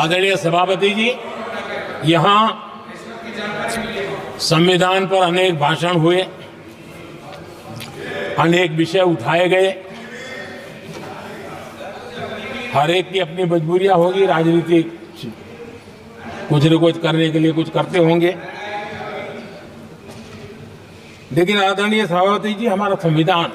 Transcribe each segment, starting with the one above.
आदरणीय सभापति जी, यहाँ संविधान पर अनेक भाषण हुए, अनेक विषय उठाए गए। हर एक की अपनी मजबूरियां होगी, राजनीति कुछ न कुछ करने के लिए कुछ करते होंगे, लेकिन आदरणीय सभापति जी, हमारा संविधान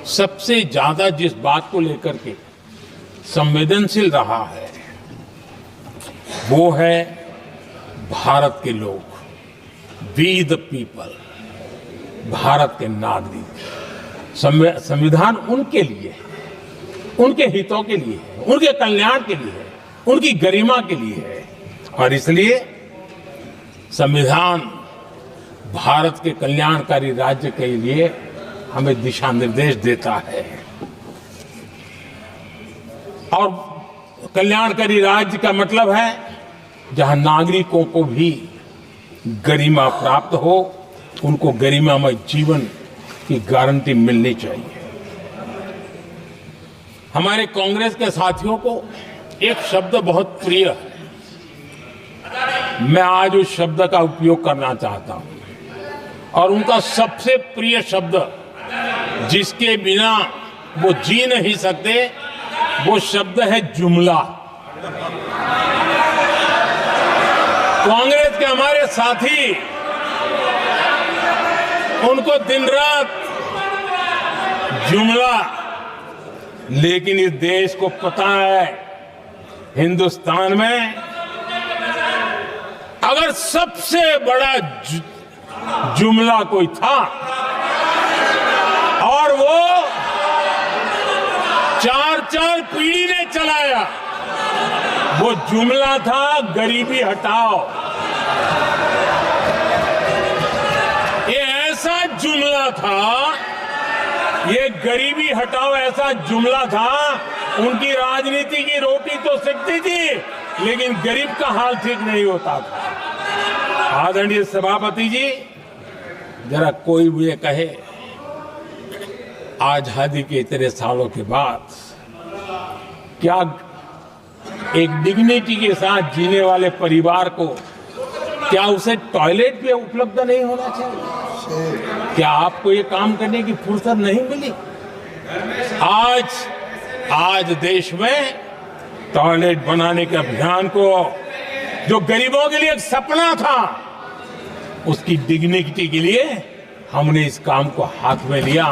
सबसे ज्यादा जिस बात को लेकर के संवेदनशील रहा है वो है भारत के लोग, वी द पीपल, भारत के नागरिक। संविधान उनके लिए है, उनके हितों के लिए है, उनके कल्याण के लिए है, उनकी गरिमा के लिए है, और इसलिए संविधान भारत के कल्याणकारी राज्य के लिए हमें दिशा निर्देश देता है। और कल्याणकारी राज्य का मतलब है जहां नागरिकों को भी गरिमा प्राप्त हो, उनको गरिमामय जीवन की गारंटी मिलनी चाहिए। हमारे कांग्रेस के साथियों को एक शब्द बहुत प्रिय है, मैं आज उस शब्द का उपयोग करना चाहता हूं, और उनका सबसे प्रिय शब्द जिसके बिना वो जी नहीं सकते, वो शब्द है जुमला। कांग्रेस के हमारे साथी, उनको दिन रात जुमला, लेकिन इस देश को पता है हिंदुस्तान में अगर सबसे बड़ा जुमला कोई था और वो चार पीढ़ी ने चलाया, वो जुमला था गरीबी हटाओ। ये ऐसा जुमला था, ये गरीबी हटाओ ऐसा जुमला था, उनकी राजनीति की रोटी तो सिकती थी, लेकिन गरीब का हाल ठीक नहीं होता था। आदरणीय सभापति जी, जरा कोई मुझे कहे आजादी के इतने सालों के बाद क्या एक डिग्निटी के साथ जीने वाले परिवार को क्या उसे टॉयलेट भी उपलब्ध नहीं होना चाहिए? क्या आपको ये काम करने की फुर्सत नहीं मिली? आज देश में टॉयलेट बनाने के अभियान को, जो गरीबों के लिए एक सपना था, उसकी डिग्निटी के लिए हमने इस काम को हाथ में लिया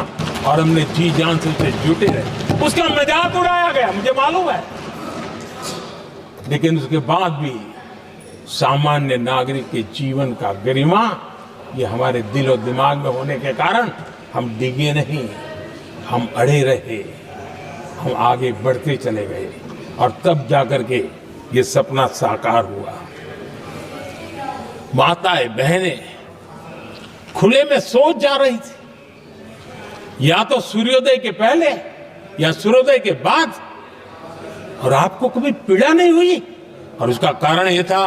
और हमने जी जान से उसे जुटे रहे। उसका मजाक उड़ाया गया, मुझे मालूम है, लेकिन उसके बाद भी सामान्य नागरिक के जीवन का गरिमा, ये हमारे दिल और दिमाग में होने के कारण हम डिगे नहीं, हम अड़े रहे, हम आगे बढ़ते चले गए, और तब जाकर के ये सपना साकार हुआ। माताएं बहनें खुले में सोच जा रही थी, या तो सूर्योदय के पहले या सूर्योदय के बाद, और आपको कभी पीड़ा नहीं हुई। और उसका कारण यह था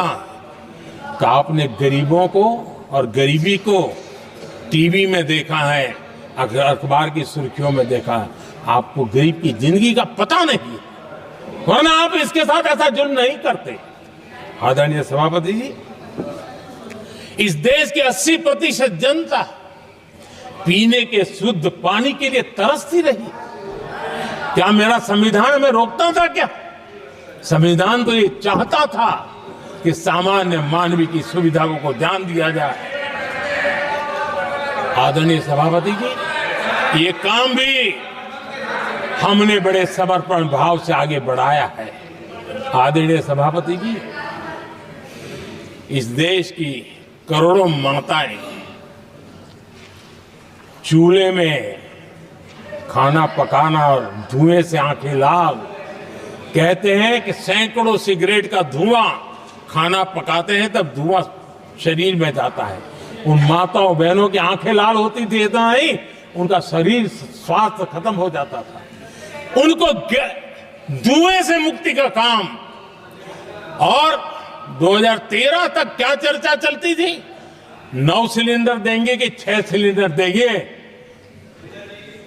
कि आपने गरीबों को और गरीबी को टीवी में देखा है, अखबार की सुर्खियों में देखा है, आपको गरीब की जिंदगी का पता नहीं, वरना आप इसके साथ ऐसा जुल्म नहीं करते। आदरणीय सभापति जी, इस देश की 80% जनता पीने के शुद्ध पानी के लिए तरसती रही। क्या मेरा संविधान हमें रोकता था? क्या संविधान तो ये चाहता था कि सामान्य मानवीय की सुविधाओं को ध्यान दिया जाए। आदरणीय सभापति जी, ये काम भी हमने बड़े समर्पण भाव से आगे बढ़ाया है। आदरणीय सभापति जी, इस देश की करोड़ों माताएं चूल्हे में खाना पकाना और धुएं से आंखें लाल, कहते हैं कि सैकड़ों सिगरेट का धुआं खाना पकाते हैं तब धुआं शरीर में जाता है। उन माताओं बहनों की आंखें लाल होती थी, इतना नहीं, उनका शरीर स्वास्थ्य खत्म हो जाता था। उनको धुएं से मुक्ति का काम, और 2013 तक क्या चर्चा चलती थी, 9 सिलेंडर देंगे कि 6 सिलेंडर देंगे।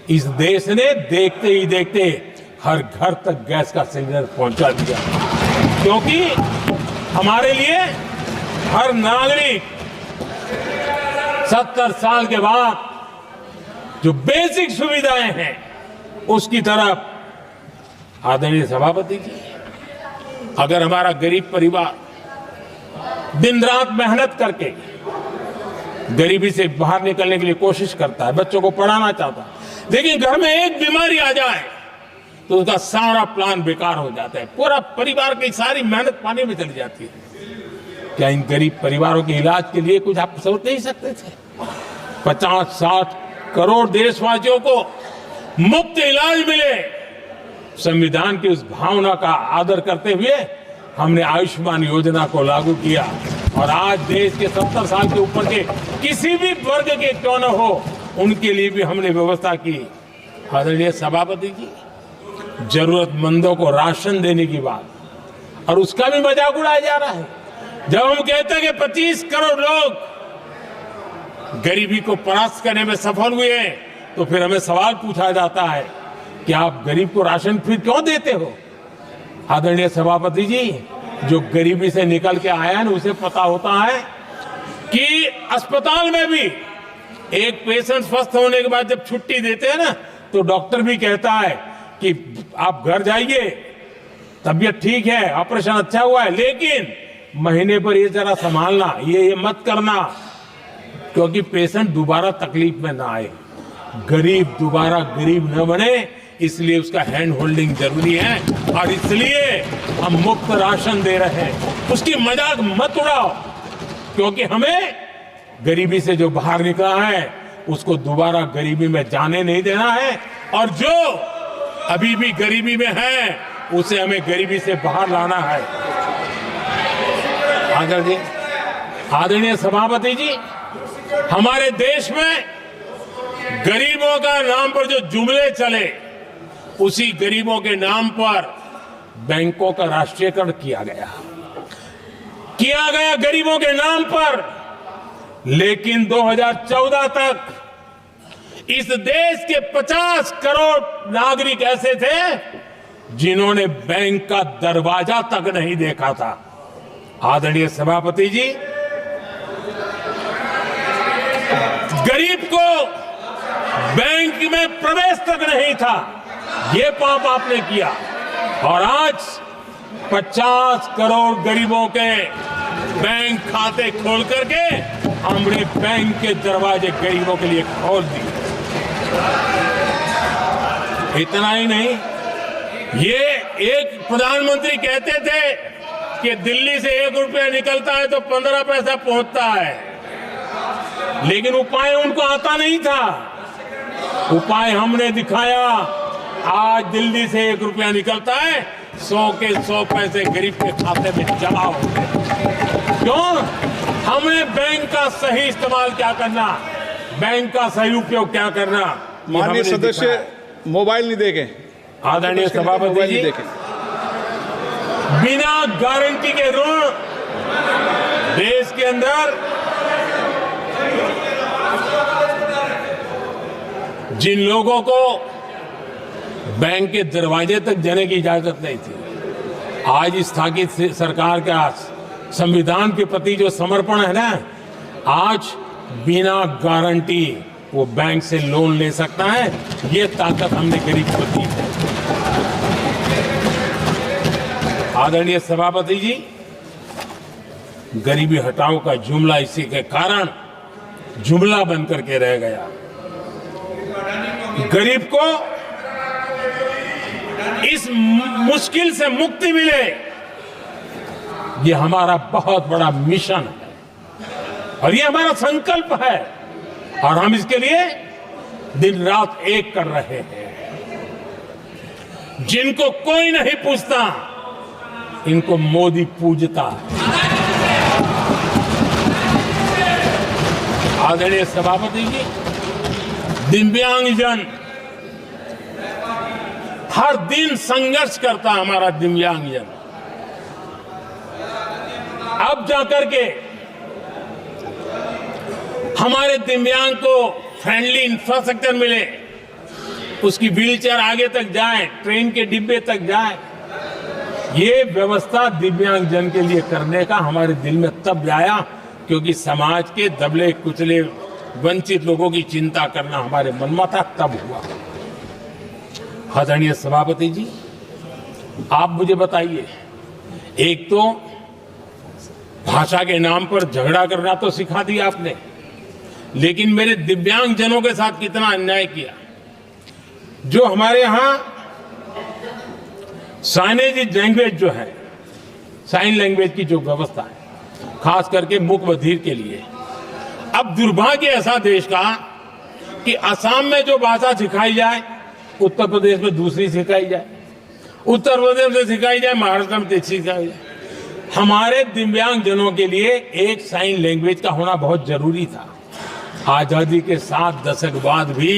इस देश ने देखते ही देखते हर घर तक गैस का सिलेंडर पहुंचा दिया। क्योंकि हमारे लिए हर नागरिक 70 साल के बाद जो बेसिक सुविधाएं हैं उसकी तरफ आदरणीय सभापति जी, अगर हमारा गरीब परिवार दिन रात मेहनत करके गरीबी से बाहर निकलने के लिए कोशिश करता है, बच्चों को पढ़ाना चाहता है, लेकिन घर में एक बीमारी आ जाए तो उसका सारा प्लान बेकार हो जाता है, पूरा परिवार की सारी मेहनत पानी में चली जाती है। क्या इन गरीब परिवारों के इलाज के लिए कुछ आप सोच नहीं सकते थे? 50-60 करोड़ देशवासियों को मुफ्त इलाज मिले। संविधान की उस भावना का आदर करते हुए हमने आयुष्मान योजना को लागू किया और आज देश के 70 साल के ऊपर के किसी भी वर्ग के क्यों न हो, उनके लिए भी हमने व्यवस्था की। आदरणीय सभापति जी, जरूरतमंदों को राशन देने की बात और उसका भी मजाक उड़ाया जा रहा है। जब हम कहते हैं कि 25 करोड़ लोग गरीबी को परास्त करने में सफल हुए, तो फिर हमें सवाल पूछा जाता है कि आप गरीब को राशन फिर क्यों देते हो? आदरणीय सभापति जी, जो गरीबी से निकल के आया है उसे पता होता है कि अस्पताल में भी एक पेशेंट स्वस्थ होने के बाद जब छुट्टी देते हैं ना, तो डॉक्टर भी कहता है कि आप घर जाइए, तबीयत ठीक है, ऑपरेशन अच्छा हुआ है, लेकिन महीने पर ये जरा संभालना, ये मत करना, क्योंकि पेशेंट दोबारा तकलीफ में ना आए, गरीब दोबारा गरीब न बने, इसलिए उसका हैंड होल्डिंग जरूरी है और इसलिए हम मुफ्त राशन दे रहे हैं। उसकी मजाक मत उड़ाओ, क्योंकि हमें गरीबी से जो बाहर निकला है उसको दोबारा गरीबी में जाने नहीं देना है, और जो अभी भी गरीबी में है उसे हमें गरीबी से बाहर लाना है। आदरणीय सभापति जी, हमारे देश में गरीबों का नाम पर जो जुमले चले, उसी गरीबों के नाम पर बैंकों का राष्ट्रीयकरण किया गया गरीबों के नाम पर। लेकिन 2014 तक इस देश के 50 करोड़ नागरिक ऐसे थे जिन्होंने बैंक का दरवाजा तक नहीं देखा था। आदरणीय सभापति जी, गरीब को बैंक में प्रवेश तक नहीं था, ये पाप आपने किया, और आज 50 करोड़ गरीबों के बैंक खाते खोल करके हमने बैंक के दरवाजे गरीबों के लिए खोल दिए। इतना ही नहीं, ये एक प्रधानमंत्री कहते थे कि दिल्ली से 1 रुपया निकलता है तो 15 पैसा पहुंचता है, लेकिन उपाय उनको आता नहीं था। उपाय हमने दिखाया। आज दिल्ली से 1 रुपया निकलता है, 100 के 100 पैसे गरीब के खाते में जमा होते हैं। क्यों? हमें बैंक का सही इस्तेमाल क्या करना, बैंक का सही उपयोग क्या करना। माननीय सदस्य मोबाइल नहीं देखें। आदरणीय सभापति जी, बिना गारंटी के ऋण देश के अंदर जिन लोगों को बैंक के दरवाजे तक जाने की इजाजत नहीं थी, आज स्थापित सरकार का संविधान के प्रति जो समर्पण है ना, आज बिना गारंटी वो बैंक से लोन ले सकता है। ये ताकत हमने गरीब को दी है। आदरणीय सभापति जी, गरीबी हटाओ का जुमला इसी के कारण जुमला बनकर के रह गया। गरीब को इस मुश्किल से मुक्ति मिले, ये हमारा बहुत बड़ा मिशन है और ये हमारा संकल्प है, और हम इसके लिए दिन रात एक कर रहे हैं। जिनको कोई नहीं पूछता, इनको मोदी पूजता है। आदरणीय सभापति जी, दिव्यांगजन हर दिन संघर्ष करता हमारा दिव्यांगजन, अब जाकर के हमारे दिव्यांग को फ्रेंडली इंफ्रास्ट्रक्चर मिले, उसकी व्हीलचेयर आगे तक जाए, ट्रेन के डिब्बे तक जाए, ये व्यवस्था दिव्यांगजन के लिए करने का हमारे दिल में तब आया क्योंकि समाज के दबले कुचले वंचित लोगों की चिंता करना हमारे मन में था, तब हुआ। आदरणीय सभापति जी, आप मुझे बताइए, एक तो भाषा के नाम पर झगड़ा करना तो सिखा दिया आपने, लेकिन मेरे दिव्यांगजनों के साथ कितना अन्याय किया। जो हमारे यहां साइनेज लैंग्वेज जो है, साइन लैंग्वेज की जो व्यवस्था है, खास करके मूक बधिर के लिए, अब दुर्भाग्य ऐसा देश का कि असम में जो भाषा सिखाई जाए उत्तर प्रदेश में दूसरी सिखाई जाए, उत्तर प्रदेश में सिखाई जाए महाराष्ट्र में तीसरी सिखाई जाए। हमारे दिव्यांगजनों के लिए एक साइन लैंग्वेज का होना बहुत जरूरी था। आजादी के 7 दशक बाद भी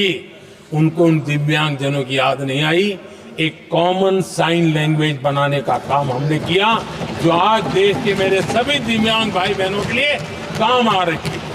उनको उन दिव्यांगजनों की याद नहीं आई। एक कॉमन साइन लैंग्वेज बनाने का काम हमने किया, जो आज देश के मेरे सभी दिव्यांग भाई बहनों के लिए काम आ रही है।